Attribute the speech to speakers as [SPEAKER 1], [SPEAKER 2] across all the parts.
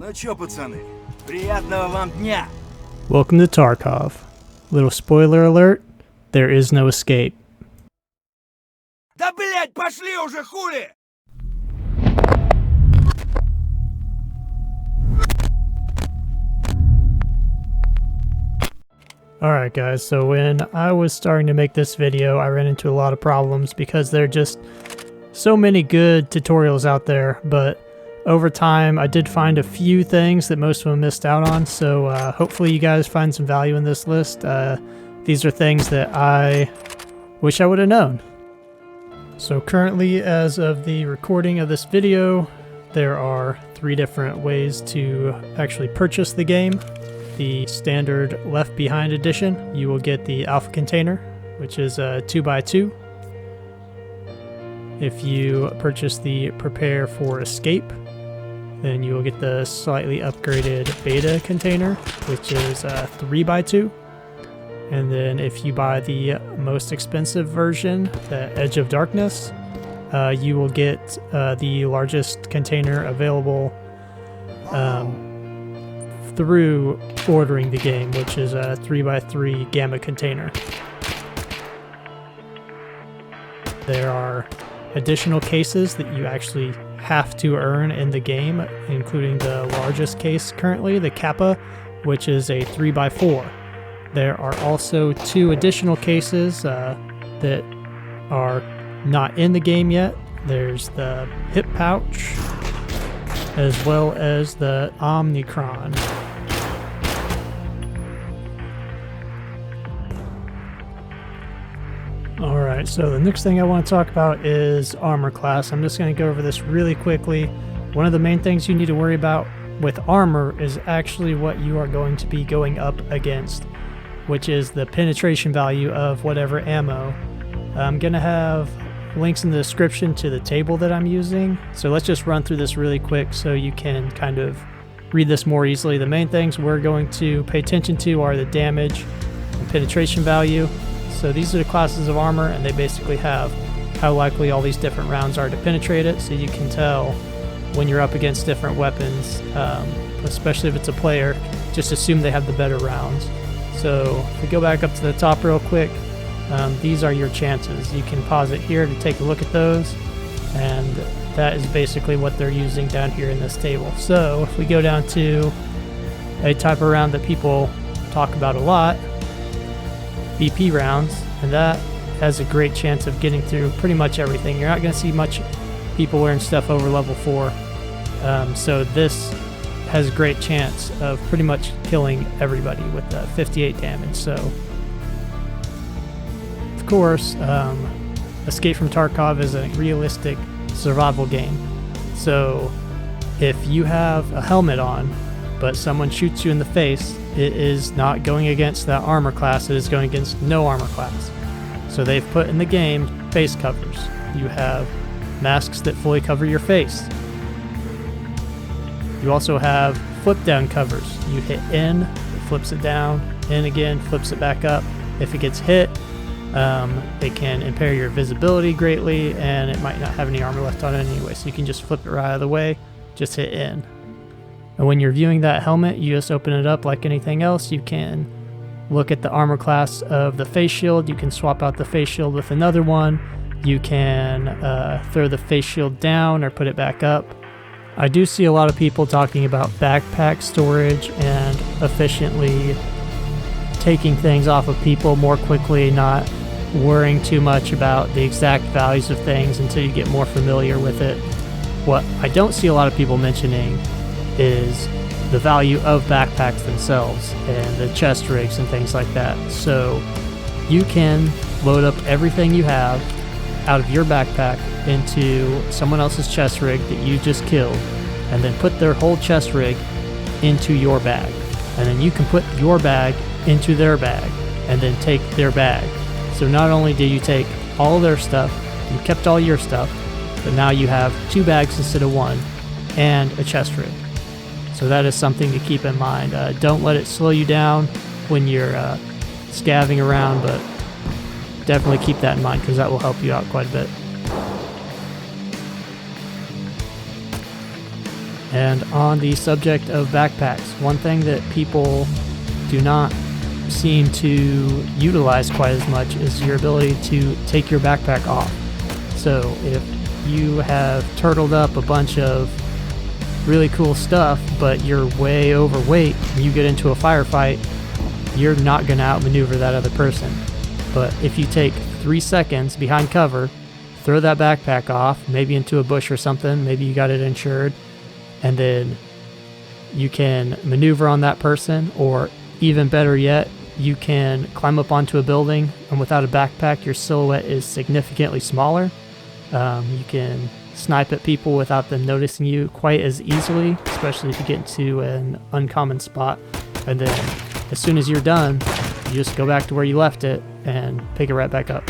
[SPEAKER 1] Ну чё, пацаны, приятного вам дня!
[SPEAKER 2] Welcome to Tarkov. Little spoiler alert, there is no escape.
[SPEAKER 1] Да блять, пошли уже, хули!
[SPEAKER 2] Alright guys, so when I was starting to make this video, I ran into a lot of problems because there are just so many good tutorials out there, but over time I did find a few things that most of them missed out on, so hopefully you guys find some value in this list. These are things that I wish I would have known. So currently, as of the recording of this video, there are 3 different ways to actually purchase the game. The standard Left Behind edition, you will get the alpha container, which is a 2x2. If you purchase the Prepare for Escape, then you will get the slightly upgraded beta container, which is a 3x2. And then if you buy the most expensive version, the Edge of Darkness, you will get the largest container available through ordering the game, which is a 3x3 Gamma container. There are additional cases that you actually have to earn in the game, including the largest case currently, the Kappa, which is a 3x4. There are also 2 additional cases that are not in the game yet. There's the hip pouch, as well as the Omnicron. Alright, so the next thing I want to talk about is armor class. I'm just going to go over this really quickly. One of the main things you need to worry about with armor is actually what you are going to be going up against, which is the penetration value of whatever ammo. I'm going to have links in the description to the table that I'm using. So let's just run through this really quick so you can kind of read this more easily. The main things we're going to pay attention to are the damage and penetration value. So these are the classes of armor, and they basically have how likely all these different rounds are to penetrate it, so you can tell when you're up against different weapons, especially if it's a player, just assume they have the better rounds. So if we go back up to the top real quick, these are your chances. You can pause it here to take a look at those, and that is basically what they're using down here in this table. So if we go down to a type of round that people talk about a lot, BP rounds, and that has a great chance of getting through pretty much everything. You're not going to see much people wearing stuff over level 4, so this has a great chance of pretty much killing everybody with 58 damage. So of course, Escape from Tarkov is a realistic survival game, so if you have a helmet on but someone shoots you in the face, it is not going against that armor class, it is going against no armor class. So they've put in the game face covers. You have masks that fully cover your face. You also have flip down covers. You hit N, it flips it down, N again, flips it back up. If it gets hit, it can impair your visibility greatly, and it might not have any armor left on it anyway, so you can just flip it right out of the way, just hit N. And when you're viewing that helmet, you just open it up like anything else. You can look at the armor class of the face shield. You can swap out the face shield with another one. You can throw the face shield down or put it back up. I do see a lot of people talking about backpack storage and efficiently taking things off of people more quickly, not worrying too much about the exact values of things until you get more familiar with it. What I don't see a lot of people mentioning is the value of backpacks themselves and the chest rigs and things like that. So you can load up everything you have out of your backpack into someone else's chest rig that you just killed, and then put their whole chest rig into your bag. And then you can put your bag into their bag and then take their bag. So not only do you take all their stuff, you kept all your stuff, but now you have 2 bags instead of 1 and a chest rig. So that is something to keep in mind. Don't let it slow you down when you're scavenging around, but definitely keep that in mind because that will help you out quite a bit. And on the subject of backpacks, one thing that people do not seem to utilize quite as much is your ability to take your backpack off. So if you have turtled up a bunch of really cool stuff, but you're way overweight and you get into a firefight, you're not going to outmaneuver that other person. But if you take 3 seconds behind cover, throw that backpack off, maybe into a bush or something, maybe you got it insured, and then you can maneuver on that person, or even better yet, you can climb up onto a building, and without a backpack, your silhouette is significantly smaller. You can snipe at people without them noticing you quite as easily, especially if you get into an uncommon spot. And then as soon as you're done, you just go back to where you left it and pick it right back up.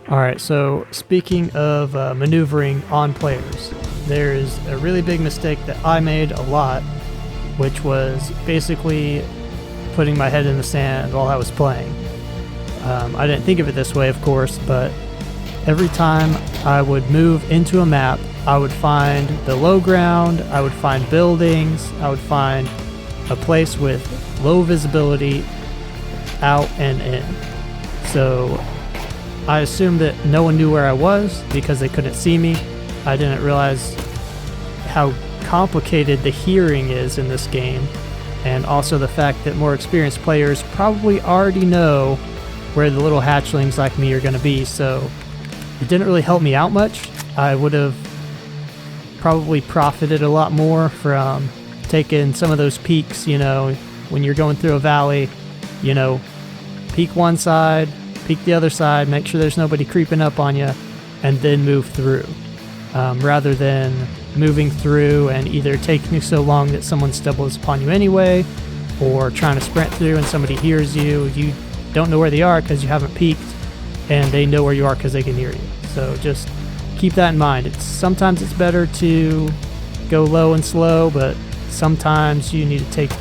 [SPEAKER 2] Alright, so speaking of maneuvering on players, there's a really big mistake that I made a lot, which was basically putting my head in the sand while I was playing. I didn't think of it this way, of course, but every time I would move into a map, I would find the low ground, I would find buildings, I would find a place with low visibility out and in. So I assumed that no one knew where I was because they couldn't see me. I didn't realize how complicated the hearing is in this game, and also the fact that more experienced players probably already know where the little hatchlings like me are going to be, so it didn't really help me out much. I would have probably profited a lot more from taking some of those peaks, you know, when you're going through a valley, you know, peek one side, peek the other side, make sure there's nobody creeping up on you, and then move through. Rather than moving through and either taking so long that someone stumbles upon you anyway, or trying to sprint through and somebody hears you, you don't know where they are because you haven't peeked, and they know where you are because they can hear you. So just keep that in mind. Sometimes it's better to go low and slow, but sometimes you need to take,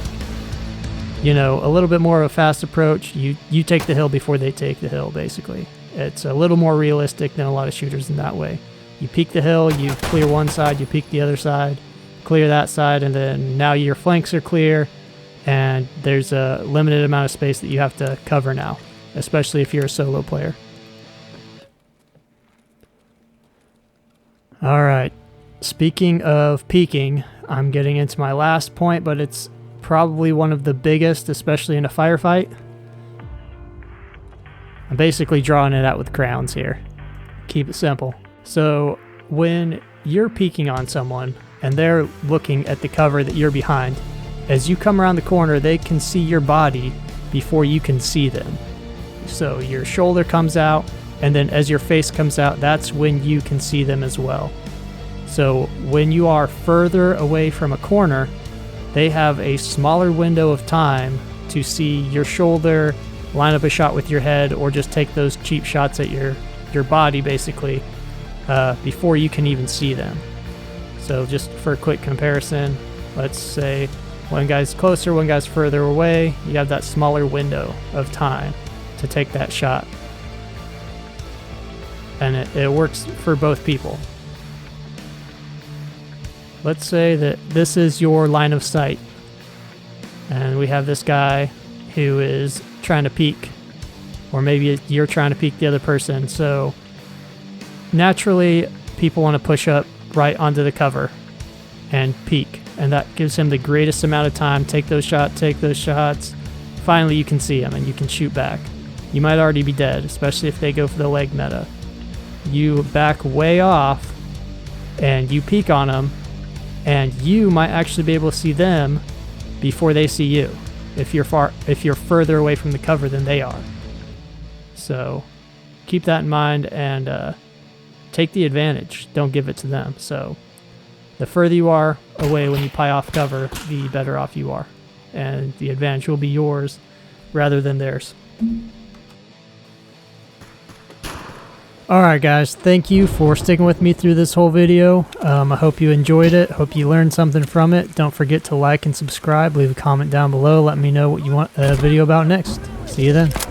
[SPEAKER 2] you know, a little bit more of a fast approach. You take the hill before they take the hill, basically. It's a little more realistic than a lot of shooters in that way. You peek the hill, you clear one side, you peek the other side, clear that side, and then now your flanks are clear, and there's a limited amount of space that you have to cover now, especially if you're a solo player. Alright, speaking of peeking, I'm getting into my last point, but it's probably one of the biggest, especially in a firefight. I'm basically drawing it out with crayons here. Keep it simple. So when you're peeking on someone and they're looking at the cover that you're behind, as you come around the corner, they can see your body before you can see them. So your shoulder comes out, and then as your face comes out, that's when you can see them as well. So when you are further away from a corner, they have a smaller window of time to see your shoulder, line up a shot with your head, or just take those cheap shots at your body, basically, before you can even see them. So just for a quick comparison, let's say one guy's closer, one guy's further away. You have that smaller window of time to take that shot. And it works for both people. Let's say that this is your line of sight, and we have this guy who is trying to peek, or maybe you're trying to peek the other person. So naturally, people want to push up right onto the cover and peek, and that gives him the greatest amount of time. Take those shots. Finally, you can see him and you can shoot back. You might already be dead, especially if they go for the leg meta. You back way off and you peek on them, and you might actually be able to see them before they see you if you're further away from the cover than they are. So keep that in mind and take the advantage. Don't give it to them. So the further you are away when you pie off cover, the better off you are, and the advantage will be yours rather than theirs. Alright guys, thank you for sticking with me through this whole video. I hope you enjoyed it. Hope you learned something from it. Don't forget to like and subscribe. Leave a comment down below. Let me know what you want a video about next. See you then.